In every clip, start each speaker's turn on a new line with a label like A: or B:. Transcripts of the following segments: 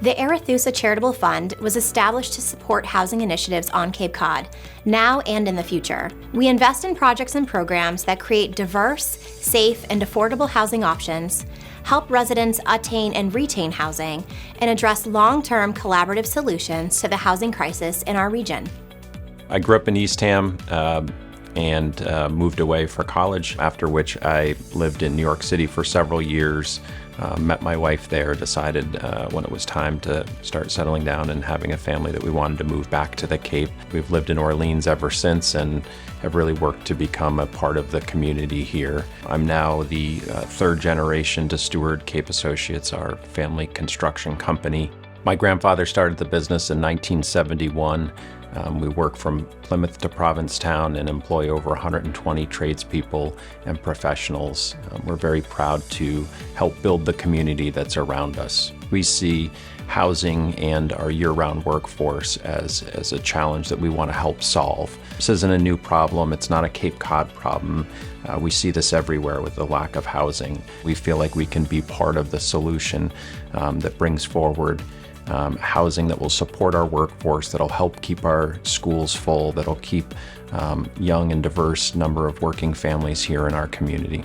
A: The Arethusa Charitable Fund was established to support housing initiatives on Cape Cod, now and in the future. We invest in projects and programs that create diverse, safe, and affordable housing options, help residents attain and retain housing, and address long-term collaborative solutions to the housing crisis in our region.
B: I grew up in Eastham and moved away for college, after which I lived in New York City for several years. Met my wife there, decided when it was time to start settling down and having a family that we wanted to move back to the Cape. We've lived in Orleans ever since and have really worked to become a part of the community here. I'm now the third generation to steward Cape Associates, our family construction company. My grandfather started the business in 1971. We work from Plymouth to Provincetown and employ over 120 tradespeople and professionals. We're very proud to help build the community that's around us. We see housing and our year-round workforce as a challenge that we want to help solve. This isn't a new problem. It's not a Cape Cod problem. We see this everywhere with the lack of housing. We feel like we can be part of the solution that brings forward housing that will support our workforce, that'll help keep our schools full, that'll keep young and diverse number of working families here in our community.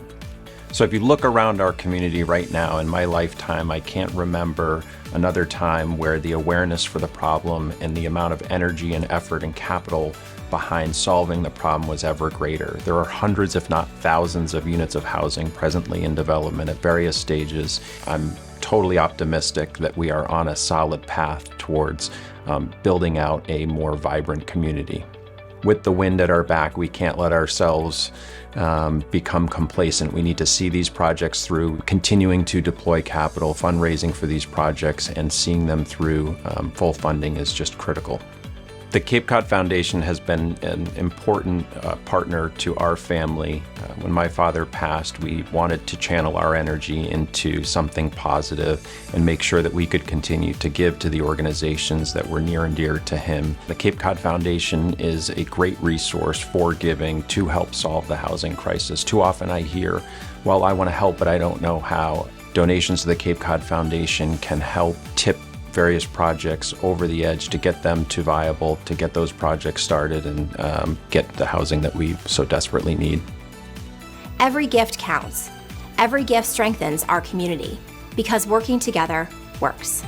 B: So if you look around our community right now, in my lifetime, I can't remember another time where the awareness for the problem and the amount of energy and effort and capital behind solving the problem was ever greater. There are hundreds, if not thousands, of units of housing presently in development at various stages. I'm totally optimistic that we are on a solid path towards building out a more vibrant community. With the wind at our back, we can't let ourselves become complacent. We need to see these projects through, continuing to deploy capital, fundraising for these projects, and seeing them through full funding is just critical. The Cape Cod Foundation has been an important partner to our family. When my father passed, we wanted to channel our energy into something positive and make sure that we could continue to give to the organizations that were near and dear to him. The Cape Cod Foundation is a great resource for giving to help solve the housing crisis. Too often I hear, well, I want to help, but I don't know how. Donations to the Cape Cod Foundation can help tip various projects over the edge to get them to viable, to get those projects started and get the housing that we so desperately need.
A: Every gift counts. Every gift strengthens our community because working together works.